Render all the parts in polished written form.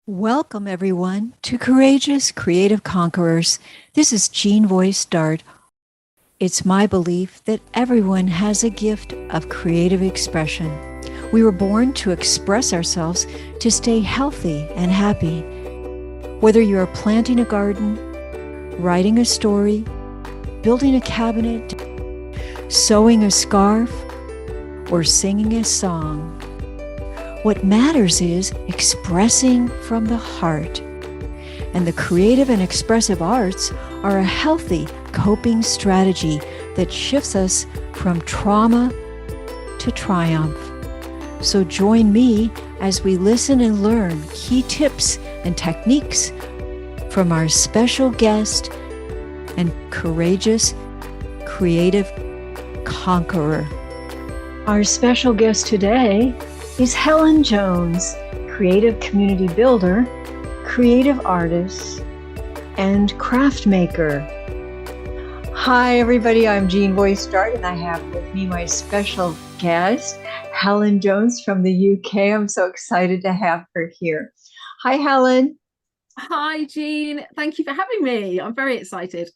Welcome, everyone, to Courageous Creative Conquerors. This is Jean Voice Dart. It's my belief that everyone has a gift of creative expression. We were born to express ourselves to stay healthy and happy. Whether you are planting a garden, writing a story, building a cabinet, sewing a scarf, or singing a song, what matters is expressing from the heart. And the creative and expressive arts are a healthy coping strategy that shifts us from trauma to triumph. So join me as we listen and learn key tips and techniques from our special guest and courageous creative conqueror. Our special guest today is Helen Jones, creative community builder, creative artist, and craft maker. Hi, everybody. I'm Jean Voice Dart, and I have with me my special guest, Helen Jones from the UK. I'm so excited to have her here. Hi, Helen. Hi, Jean. Thank you for having me. I'm very excited.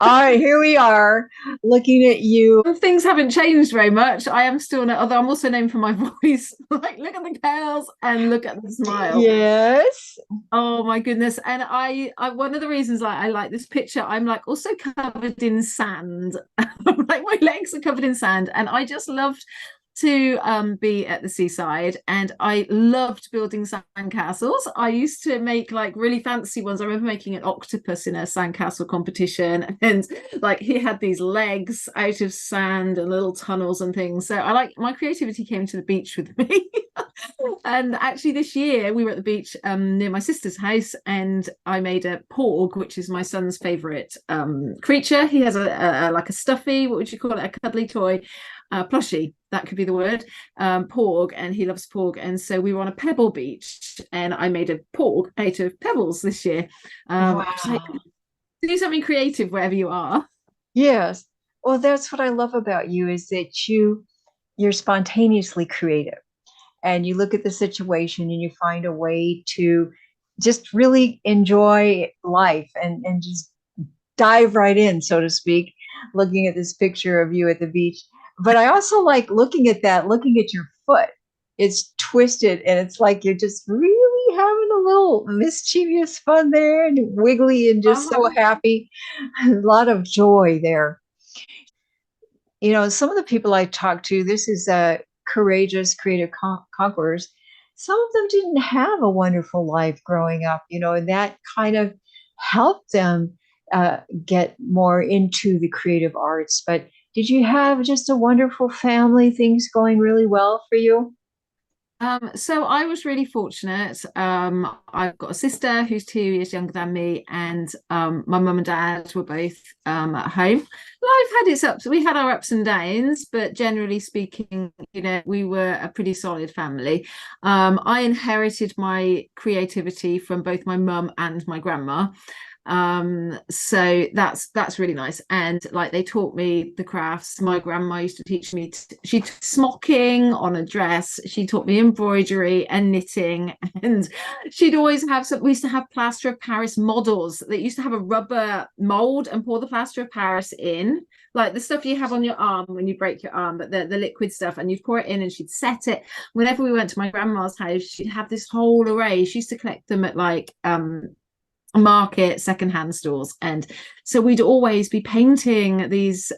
All right, here we are looking at you. Things haven't changed very much. I am still, although I'm also known for my voice. Like, look at the curls and look at the smile. Yes. Oh my goodness. And I one of the reasons I like this picture, I'm like also covered in sand. Like my legs are covered in sand. And I just loved to be at the seaside, and I loved building sandcastles. I used to make like really fancy ones. I remember making an octopus in a sandcastle competition, and like he had these legs out of sand and little tunnels and things. So I like my creativity came to the beach with me. And actually this year we were at the beach near my sister's house, and I made a porg, which is my son's favorite creature. He has a like a stuffy, what would you call it, a cuddly toy, plushie, that could be the word, porg, and he loves porg. And so we were on a pebble beach, and I made a porg out of pebbles this year. Wow. Like, do something creative wherever you are. Yes. Well, that's what I love about you is that you're spontaneously creative, and you look at the situation and you find a way to just really enjoy life and just dive right in, so to speak, looking at this picture of you at the beach. But I also like looking at your foot. It's twisted and it's like you're just really having a little mischievous fun there and wiggly and just so happy. A lot of joy there. You know, some of the people I talk to, this is courageous creative conquerors. Some of them didn't have a wonderful life growing up, and that kind of helped them get more into the creative arts. But did you have just a wonderful family, things going really well for you? So I was really fortunate. I've got a sister who's 2 years younger than me, and my mum and dad were both at home. Life had its ups, we had our ups and downs, but generally speaking, we were a pretty solid family. I inherited my creativity from both my mum and my grandma. So that's really nice, and like they taught me the crafts. My grandma used to teach me she smocking on a dress. She taught me embroidery and knitting, and she'd always have we used to have plaster of Paris models that used to have a rubber mold and pour the plaster of Paris in, like the stuff you have on your arm when you break your arm, but the liquid stuff, and you'd pour it in and she'd set it. Whenever we went to my grandma's house, she'd have this whole array. She used to collect them at like market secondhand stores, and so we'd always be painting these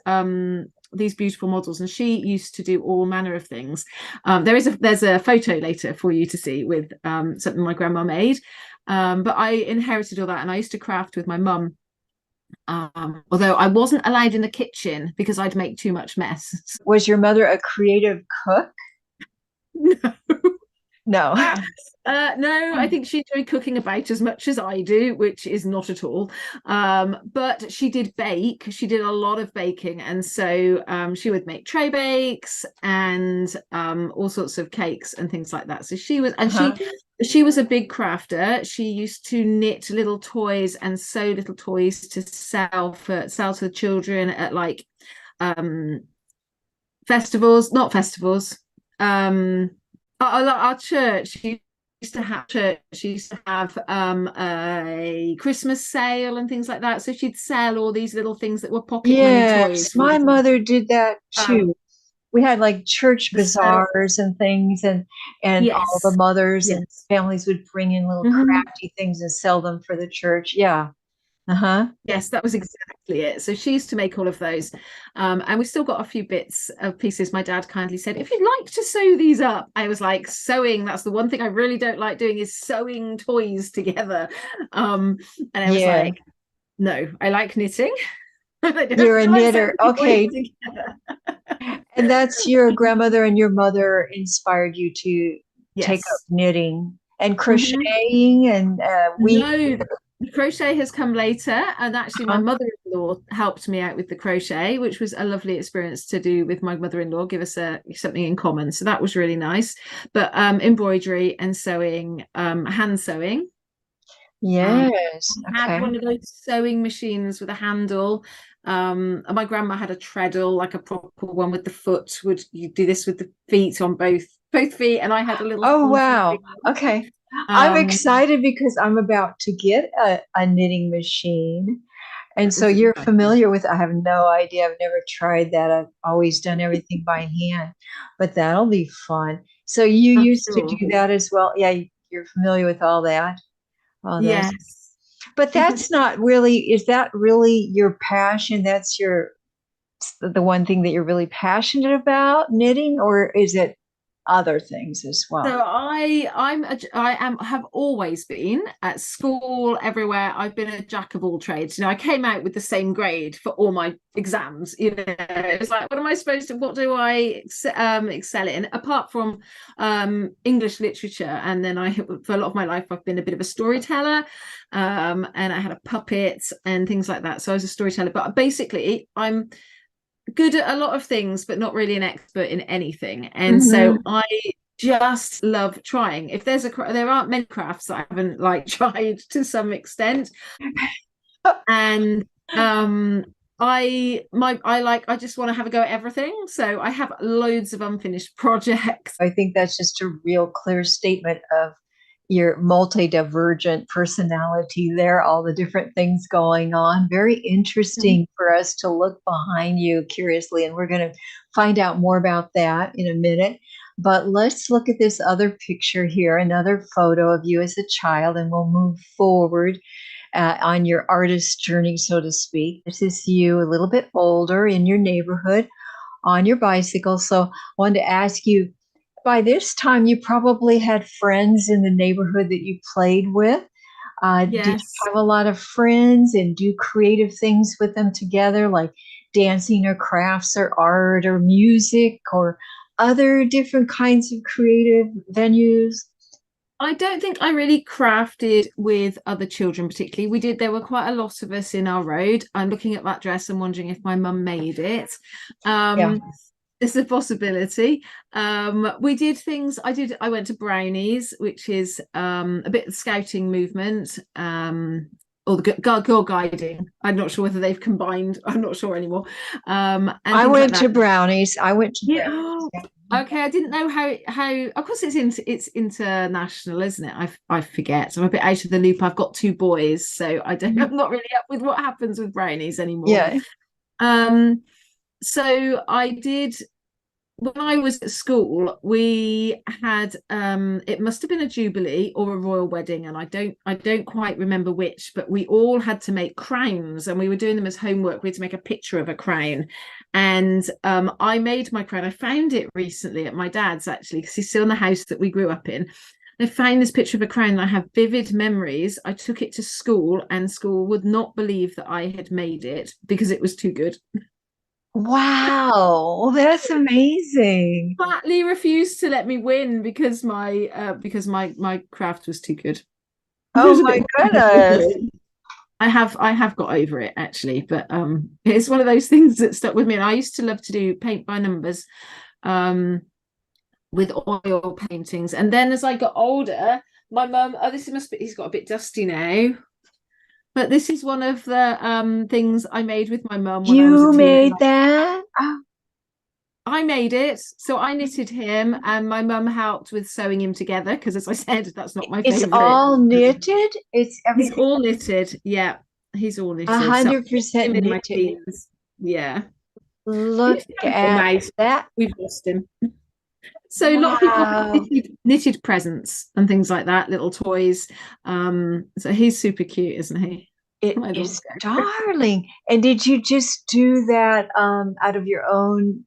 beautiful models, and she used to do all manner of things. There's a photo later for you to see with something my grandma made, but I inherited all that, and I used to craft with my mum, although I wasn't allowed in the kitchen because I'd make too much mess. Was your mother a creative cook? No. No. No, I think she enjoyed cooking about as much as I do, which is not at all. But she did bake. She did a lot of baking, and so she would make tray bakes and all sorts of cakes and things like that. So she was, and she was a big crafter. She used to knit little toys and sew little toys to sell to the children at like festivals, not festivals. Our church used to have church, she used to have a Christmas sale and things like that. So she'd sell all these little things that were pocket money toys. Yes, my mother did that Um, too. We had like church so bazaars and things, and all the yes, mothers and yes. families would bring in little Mhm. crafty things and sell them for the church. Yeah. Uh-huh. Yes, that was exactly it. So she used to make all of those. And we still got a few bits of pieces. My dad kindly said, if you'd like to sew these up, I was like, sewing, that's the one thing I really don't like doing is sewing toys together. And I was Yeah. like, no, I like knitting. I You're a don't like knitter. sewing toys Okay. together. And that's your grandmother and your mother inspired you to take up Yes. knitting and Mhm. crocheting and weaving. No, the crochet has come later, and actually, my Uh-huh. mother-in-law helped me out with the crochet, which was a lovely experience to do with my mother-in-law, give us something in common. So that was really nice. But embroidery and sewing, hand sewing. Yes. I had Okay. one of those sewing machines with a handle. And my grandma had a treadle, like a proper one with the foot. Would you do this with the feet on both feet? And I had a little Oh, hand wow. sewing Okay. one. I'm excited because I'm about to get a knitting machine. And That so was you're exciting. familiar with, I have no idea. I've never tried that. I've always done everything by hand, but that'll be fun. So you I'm used to sure. do that as well. Yeah, you're familiar with all that. Oh, that's, Yes. but that's not really, is that really your passion? That's the one thing that you're really passionate about, knitting, or is it other things as well? So I am have always been at school everywhere. I've been a jack of all trades. I came out with the same grade for all my exams. It's like, what am I supposed to? What do I excel in? Apart from English literature, and then for a lot of my life I've been a bit of a storyteller, and I had a puppet and things like that. So I was a storyteller. But basically, I'm good at a lot of things, but not really an expert in anything. And so Hmm. I just love trying. If there aren't many crafts that I haven't like tried to some extent. And I just want to have a go at everything. So I have loads of unfinished projects. I think that's just a real clear statement of your multi-divergent personality there, all the different things going on. Very interesting for us to look behind you curiously, and we're going to find out more about that in a minute. But let's look at this other picture here, another photo of you as a child, and we'll move forward on your artist journey, so to speak. This is you a little bit older in your neighborhood on your bicycle. So I wanted to ask you, by this time, you probably had friends in the neighborhood that you played with. Did you Yes. have a lot of friends and do creative things with them together, like dancing or crafts or art or music or other different kinds of creative venues? I don't think I really crafted with other children particularly. There were quite a lot of us in our road. I'm looking at that dress and wondering if my mum made it. Yeah. It's a possibility. We did things. I went to Brownies, which is a bit of scouting movement. Or the girl guiding. I'm not sure whether they've combined. I'm not sure anymore. And I things like went that. to Brownies. I went to Yeah. Brownies. Oh, Yeah. okay. I didn't know how. Of course, it's international, isn't it? I forget. I'm a bit out of the loop. I've got two boys, so I don't. Mhm. I'm not really up with what happens with Brownies anymore. Yeah. Um. So I did when I was at school, we had it must have been a jubilee or a royal wedding, and I don't quite remember which, but we all had to make crowns and we were doing them as homework. We had to make a picture of a crown. And I made my crown. I found it recently at my dad's actually, because he's still in the house that we grew up in. I found this picture of a crown and I have vivid memories. I took it to school and school would not believe that I had made it because it was too good. Wow, that's amazing. Flatly refused to let me win because my craft was too good. It Oh was a my bit goodness. I have got over it actually, but it's one of those things that stuck with me. And I used to love to do paint by numbers um with oil paintings. And then as I got older, my mum, oh, this must be he's got a bit dusty now. But this is one of the things I made with my mum when I was a You teenager. made that? Oh, I made it. So I knitted him, and my mum helped with sewing him together because, as I said, that's not my It's favorite. all knitted. It's He's everything all knitted. Yeah, he's all knitted. So I 100% him in my knitted. teens. Yeah. Look He's a little at mouse. that. We've lost him. So a lot of people have Wow. knitted presents and things like that, little toys. So he's super cute, isn't he? It My little is guy. darling. And did you just do that out of your own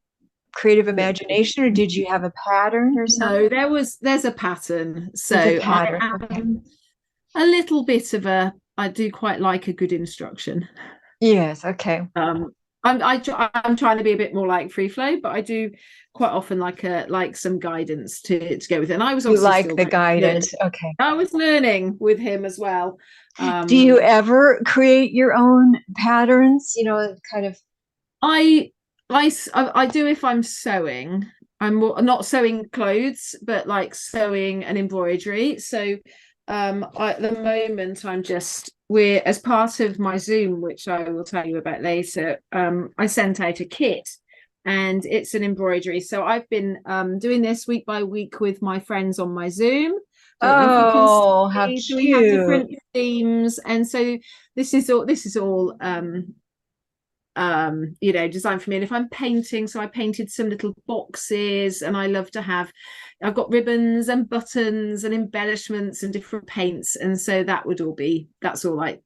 creative imagination, or did you have a pattern or No, something? there's a pattern. There's a So I pattern. Okay. am a little bit of a I do quite like a good instruction. Yes. Okay. Um, I'm trying to be a bit more like free flow, but I do quite often like some guidance to go with it. And I was You obviously like still the learning. guidance. Okay. I was learning with him as well. Do you Um, ever create your own patterns? Kind of. I, I do if I'm sewing. I'm not sewing clothes, but like sewing and embroidery. So at the moment we're as part of my Zoom, which I will tell you about later. I sent out a kit, and it's an embroidery. So I've been doing this week by week with my friends on my Zoom. I don't know if you can Oh, how see. So we have cute. different themes, and so this is all designed for me. And if I'm painting, so I painted some little boxes, and I love to have, I've got ribbons and buttons and embellishments and different paints, and so that's all like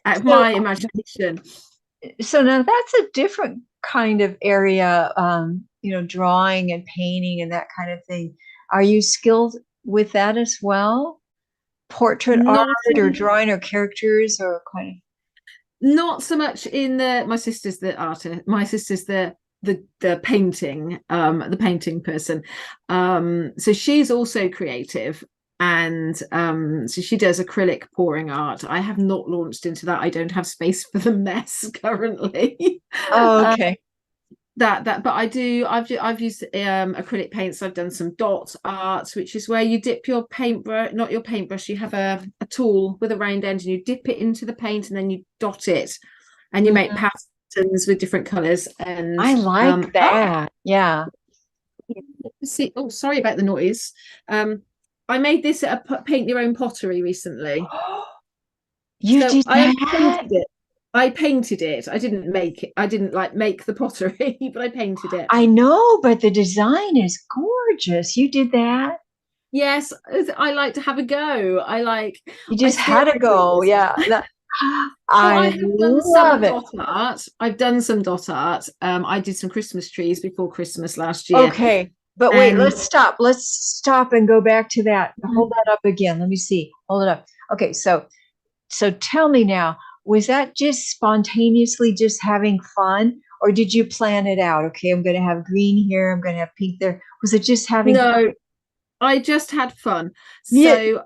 out of So, my imagination. so now that's a different kind of area, drawing and painting and that kind of thing. Are you skilled with that as well? Portrait art Not or in, drawing or characters or kind not so much in the my sister's the artist, my sister's the painting person. So she's also creative, and so she does acrylic pouring art. I have not launched into that. I don't have space for the mess currently. of? um, Okay. but I've used acrylic paints. I've done some dot art, which is where you dip your paintbrush, not your paintbrush, you have a tool with a round end, and you dip it into the paint, and then you dot it, and you make Mhm. patterns with different colors. And I like that. Yeah. see, oh, sorry about the noise. I made this at a paint your own pottery recently. You So did I only that? painted it. I painted it. I didn't make it. I didn't like make the pottery, but I painted it. I know, but the design is gorgeous. You did that? Yes, I like to have a go. You I just still had to enjoy go. this. Yeah. So I I have done some love it. dot art. I've done some dot art. I did some Christmas trees before Christmas last year. Okay. But wait, And let's stop. Let's stop and go back to that. Hold that up again. Let me see. Hold it up. Okay, so tell me now, was that just spontaneously just having fun, or did you plan it out? Okay, I'm going to have green here, I'm going to have pink there. Was it just having fun? no, I just had fun. Yeah. So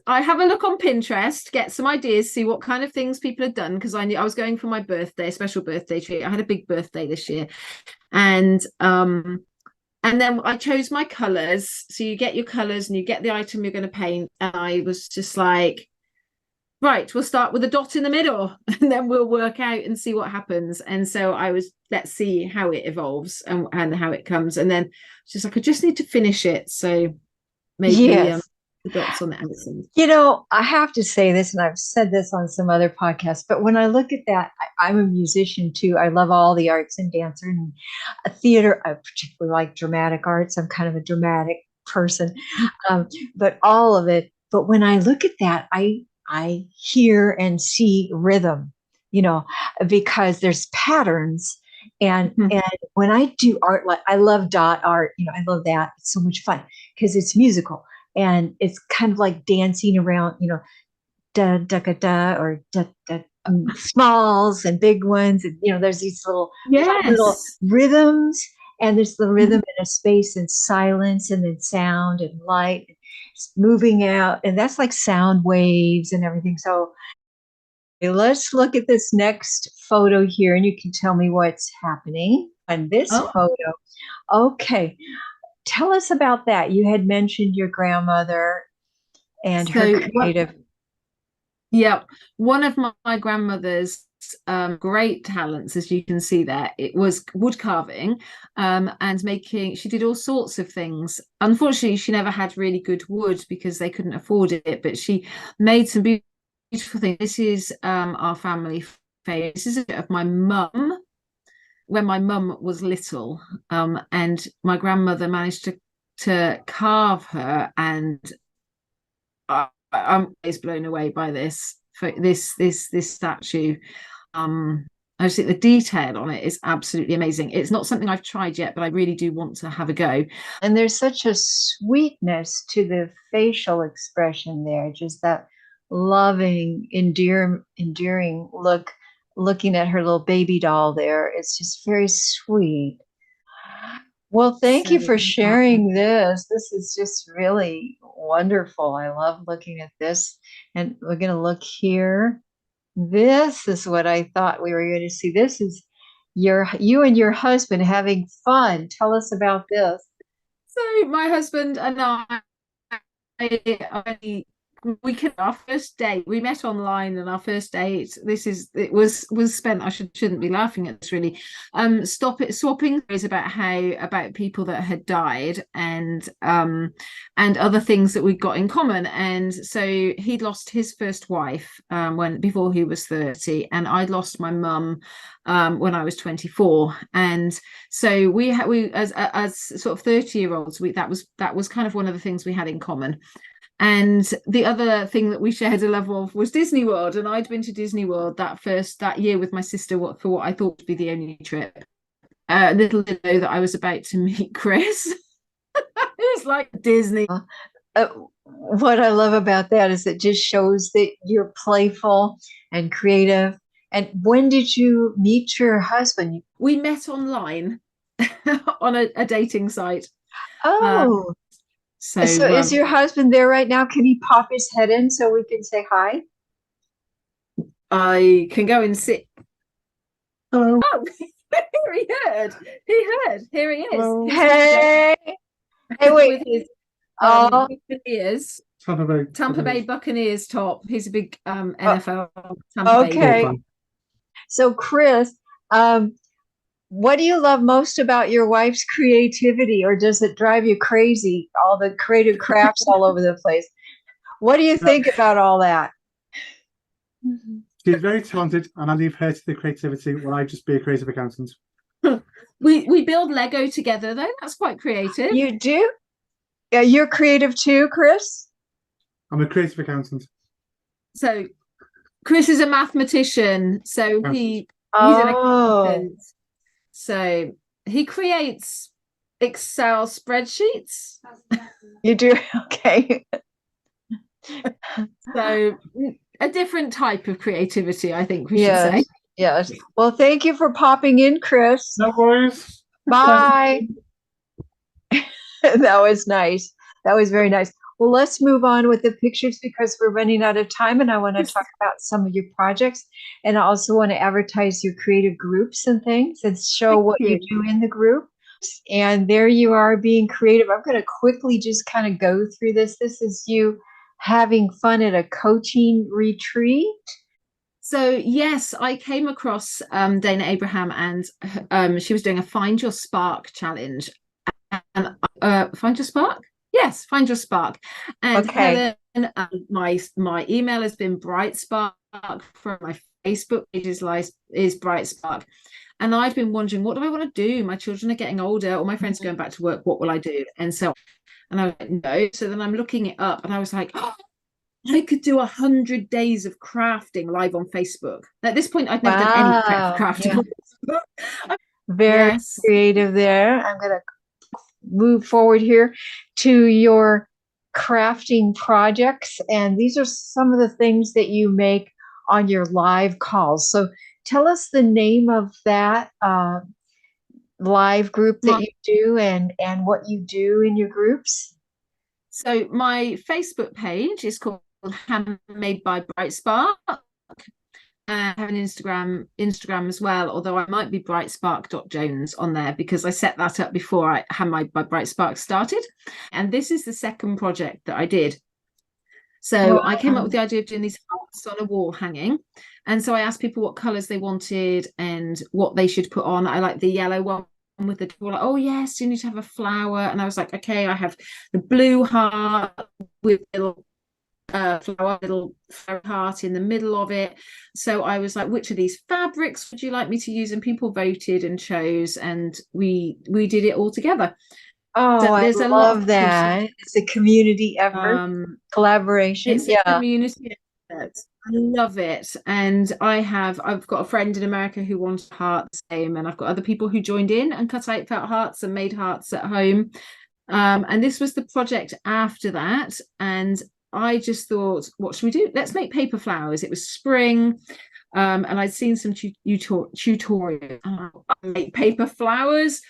I have a look on Pinterest, get some ideas, see what kind of things people had done, because I knew I was going for my birthday, special birthday treat. I had a big birthday this year. And then I chose my colors. So you get your colors and you get the item you're going to paint. And I was just like, right, we'll start with a dot in the middle and then we'll work out and see what happens. And so let's see how it evolves and how it comes. And then just like, I just need to finish it. So made Yes. the dots on the outside. I have to say this, and I've said this on some other podcasts, but when I look at that, I'm a musician too. I love all the arts and dancer and theater. I particularly like dramatic arts. I'm kind of a dramatic person, but all of it. But when I look at that, I hear and see rhythm, you know, because there's patterns. And when I do art, like I love dot art, I love that. It's so much fun because it's musical and it's kind of like dancing around, da da da da or da da smalls and big ones, and there's these little fun little Yes. rhythms, and there's the rhythm in a space and silence, and then sound and light moving out, and that's like sound waves and everything. So let's look at this next photo here, and you can tell me what's happening on this Oh, photo. Okay, tell us about that. You had mentioned your grandmother and her so what? creative. Yeah, one of my grandmothers great talents, as you can see there. It was wood carving, and making. She did all sorts of things. Unfortunately, she never had really good wood because they couldn't afford it, but she made some beautiful things. This is our family favourite. This is a bit of my mum when my mum was little, and my grandmother managed to carve her, and I'm always blown away by this statue. I just think the detail on it is absolutely amazing. It's not something I've tried yet, but I really do want to have a go. And there's such a sweetness to the facial expression there, just that loving, endearing look, looking at her little baby doll there. It's just very sweet. Well, thank you for sharing this. This is just really wonderful. I love looking at this. And we're going to look here. This is what I thought we were going to see. This is you and your husband having fun. Tell us about this. So my husband and we could our first date. We met online, and our first date. It was spent. I shouldn't be laughing at this really. Swapping stories about people that had died, and other things that we'd got in common. And so he'd lost his first wife before he was 30, and I'd lost my mum when I was 24. And so we as sort of 30-year-olds, that was kind of one of the things we had in common. And the other thing that we shared a love of was Disney World, and I'd been to Disney World that year with my sister for what I thought would be the only trip. Little did I know that I was about to meet Chris. It was like Disney. What I love about that is it just shows that you're playful and creative. And when did you meet your husband? We met online on a dating site. Oh. So is your husband there right now? Can he pop his head in so we can say hi? I can go and sit. Hello. Oh, he heard. Here he is. Hello. Hey. Hey, wait. With his Buccaneers. Tampa Bay Buccaneers top. He's a big NFL Tampa Bay. So Chris, what do you love most about your wife's creativity, or does it drive you crazy? All the creative crafts all over the place. What do you think about all that? She's very talented, and I leave her to the creativity while I just be a creative accountant. We build Lego together, though. That's quite creative. You do? Yeah, you're creative too, Chris? I'm a creative accountant. So Chris is a mathematician, so he's an accountant. So he creates Excel spreadsheets. You do? Okay. So a different type of creativity, I think we should say. Yes. Well, thank you for popping in, Chris. No worries. Bye. That was nice. That was very nice. Well, let's move on with the pictures because we're running out of time, and I want to talk about some of your projects, and I also want to advertise your creative groups and things and show what you do in the group. And there you are being creative. I'm going to quickly just kind of go through this. This is you having fun at a coaching retreat. So yes, I came across Dana Abraham, and she was doing a Find Your Spark challenge. And Find Your Spark? Yes, Find Your Spark. And Helen, my email has been Brightspark. From my Facebook page is Brightspark. And I've been wondering, what do I want to do? My children are getting older, or my friends are going back to work. What will I do? And I was like, no. So then I'm looking it up, and I was like, oh, I could do 100 days of crafting live on Facebook. At this point, I'd never done any crafting. Yeah. Very creative there. I'm going to move forward here to your crafting projects, and these are some of the things that you make on your live calls. So tell us the name of that live group that you do and what you do in your groups. So my Facebook page is called Handmade by Brightspark. I have an Instagram as well, although I might be brightspark.jones on there because I set that up before Handmade by Brightspark started. And this is the second project that I did. So I came up Wow. with the idea of doing these hearts on a wall hanging. And so I asked people what colors they wanted and what they should put on. I like the yellow one with the, like, oh yes, you need to have a flower. And I was like, okay, I have the blue heart with little flower, little flower heart in the middle of it. So I was like, which of these fabrics would you like me to use? And people voted and chose, and we did it all together. Oh, So I there's a lot love of process. that. It's a community effort, collaboration. It's a Yeah. community effort. I love it. And I've got a friend in America who wanted heart the same, and I've got other people who joined in and cut out felt hearts and made hearts at home. And this was the project after that. And I just thought, what should we do? Let's make paper flowers. It was spring. And I'd seen some tutorials. I make paper flowers.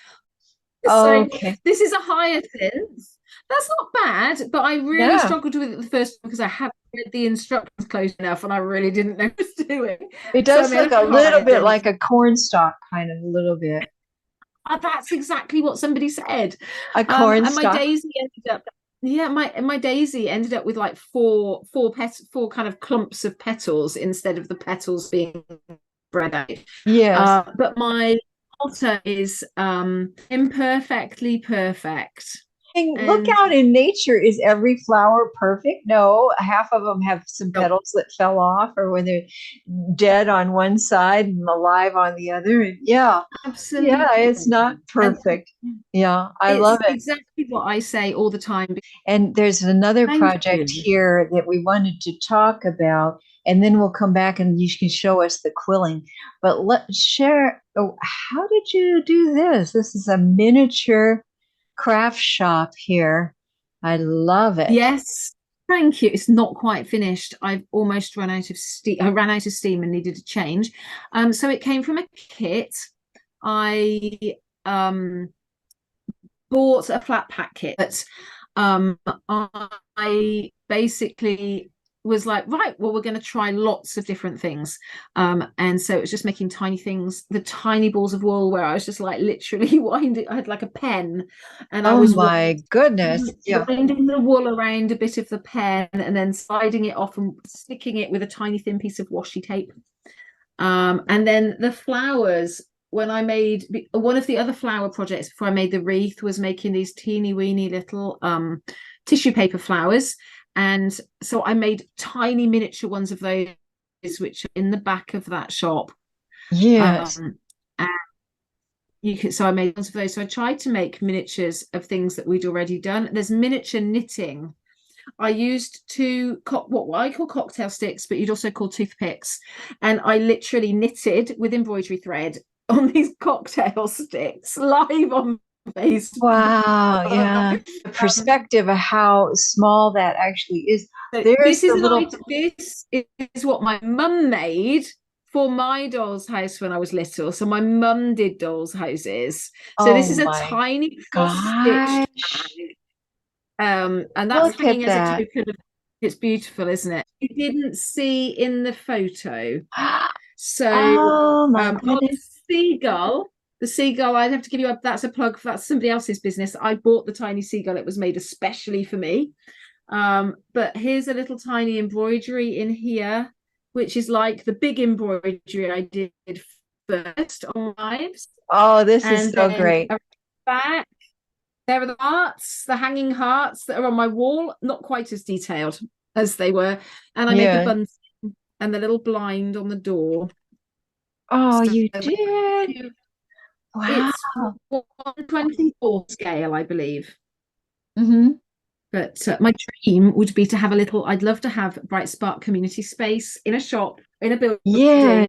So Okay. this is a hyacinth. That's not bad, but I really Yeah. struggled with it the first because I haven't read the instructions close enough and I really didn't know what to do it. It So I does made look a little bit hyacinth. like a cornstalk, kind of a little bit. That's exactly what somebody said. A And my cornstalk. daisy ended up, yeah, my daisy ended up with like four kind of clumps of petals instead of the petals being spread out. Yes. But my motto is imperfectly perfect. Look And out in nature. Is every flower perfect? No, half of them have some nope, petals that fell off, or when they're dead on one side and alive on the other. And yeah, yeah, it's absolutely. not And perfect. Yeah, I it's love it. exactly what I say all the time. And there's another Thank project you. here that we wanted to talk about, and then we'll come back and you can show us the quilling. But let's share. Oh, how did you do this? This is a miniature craft shop here. I love it. Yes, thank you. It's not quite finished. I've almost run out of steam. I ran out of steam and needed a change. So it came from a kit. I bought a flat pack kit that I basically was like, right, well, we're going to try lots of different things. And so it was just making tiny things, the tiny balls of wool where I was just like literally winding, I had like a pen and I Oh was my goodness. Yeah. winding the wool around a bit of the pen and then sliding it off and sticking it with a tiny thin piece of washi tape. And then the flowers, when I made one of the other flower projects before I made the wreath was making these teeny weeny little tissue paper flowers. And so I made tiny miniature ones of those, which are in the back of that shop. Yes. And so I made ones of those. So I tried to make miniatures of things that we'd already done. There's miniature knitting. I used what I call cocktail sticks, but you'd also call toothpicks. And I literally knitted with embroidery thread on these cocktail sticks live on Facebook. Wow. Yeah. The perspective of how small that actually is. There's This is the little. this is what my mum made for my doll's house when I was little. So my mum did doll's houses. So this is Oh a my tiny gosh. cross-stitched and that's Look at hanging as a that. token of it's beautiful, isn't it? You didn't see in the photo. So Oh my on goodness. the seagull, I'd have to give you that's a plug for that's somebody else's business. I bought the tiny seagull, it was made especially for me. But here's a little tiny embroidery in here, which is like the big embroidery I did first on lives. Oh, this is And so then great. back there are the hearts, the hanging hearts that are on my wall, not quite as detailed as they were. And I made the Yeah. buns and the little blind on the door. Oh, So you did. Wow. it's 1/24 scale, I believe. Mm-hmm. But my dream would be to have a little, I'd love to have Brightspark community space in a shop, in a building. Yeah.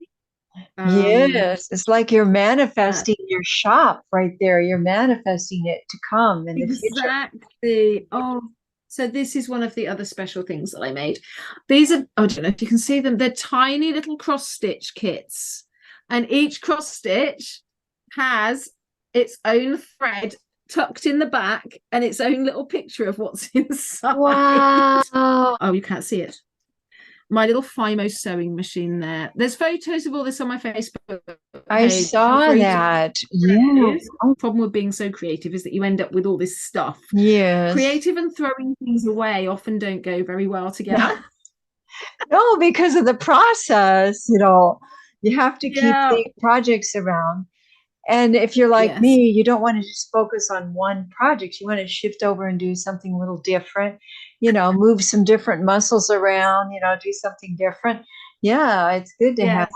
Yes. It's like you're manifesting your shop right there. You're manifesting it to come in the future. Exactly. Oh, so this is one of the other special things that I made. These are, I don't know if you can see them, they're tiny little cross stitch kits. And each cross stitch has its own thread tucked in the back and its own little picture of what's inside. Wow. Oh, you can't see it. my little Fimo sewing machine there. There's photos of all this on my Facebook I page. saw that. Yeah. Problem with being so creative is that you end up with all this stuff. Yes. Creative and throwing things away often don't go very well together. No, because of the process, you have to keep the projects around. And if you're like me, you don't want to just focus on one project. You want to shift over and do something a little different, move some different muscles around, do something different. Yeah, it's good to have.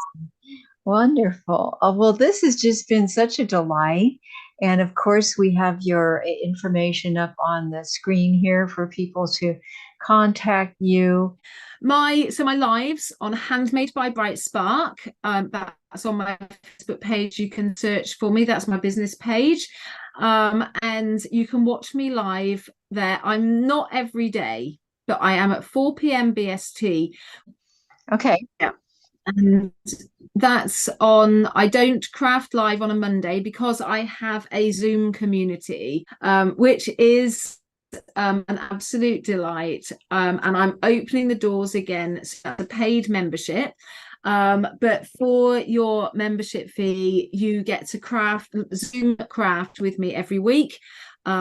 Wonderful. Well, this has just been such a delight. And of course, we have your information up on the screen here for people to contact you. My lives on Handmade by Brightspark. That's on my Facebook page. You can search for me. That's my business page. And you can watch me live there. I'm not every day, but I am at 4 p.m. BST. Okay. Yeah. And that's on, I don't craft live on a Monday because I have a Zoom community, which is an absolute delight, and I'm opening the doors again. So a paid membership, but for your membership fee you get to Zoom craft with me every week.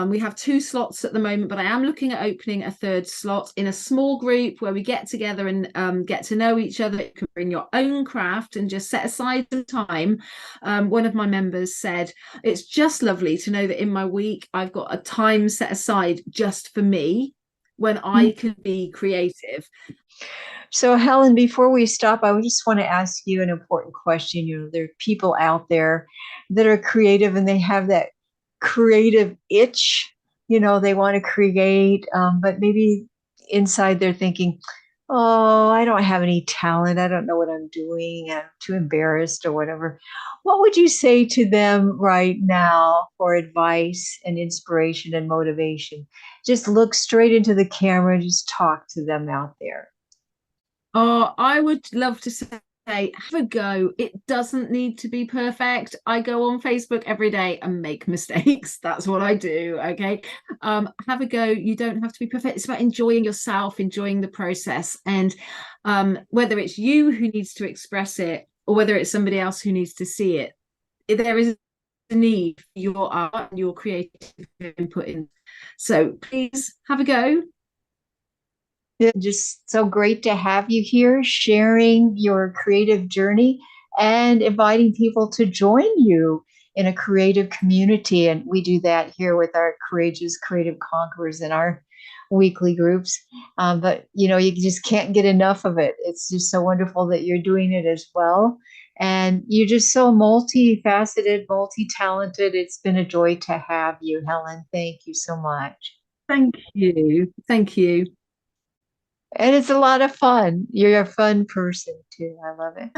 We have 2 slots at the moment, but I am looking at opening a 3rd slot in a small group where we get together and get to know each other. You can bring your own craft and just set aside some time. One of my members said, it's just lovely to know that in my week I've got a time set aside just for me when I can be creative. So, Helen, before we stop, I just want to ask you an important question. There are people out there that are creative and they have that creative itch, they want to create, but maybe inside they're thinking, oh, I don't have any talent. I don't know what I'm doing. I'm too embarrassed or whatever. What would you say to them right now for advice and inspiration and motivation? Just look straight into the camera and just talk to them out there. Oh, I would love to say, have a go. It doesn't need to be perfect. I go on Facebook every day and make mistakes. That's what I do. Okay. Have a go. You don't have to be perfect. It's about enjoying yourself, enjoying the process. And whether it's you who needs to express it or whether it's somebody else who needs to see it, there is a need for your art and your creative input in. So please have a go. Just so great to have you here, sharing your creative journey and inviting people to join you in a creative community. And we do that here with our courageous creative conquerors in our weekly groups. But, you just can't get enough of it. It's just so wonderful that you're doing it as well. And you're just so multifaceted, multi-talented. It's been a joy to have you, Helen. Thank you so much. Thank you. Thank you. And it's a lot of fun. You're a fun person too. I love it.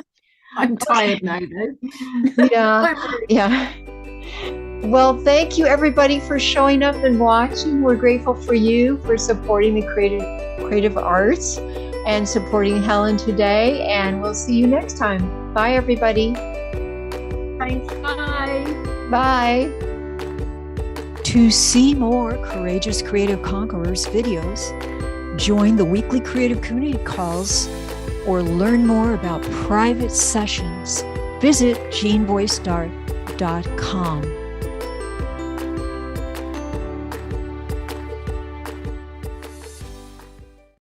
I'm tired now, though. Yeah. Well, thank you everybody for showing up and watching. We're grateful for you for supporting the creative arts and supporting Helen today. And we'll see you next time. Bye, everybody. Thanks. Bye. Bye. To see more Courageous Creative Conquerors videos, join the weekly creative community calls, or learn more about private sessions, visit jeanvoicedart.com.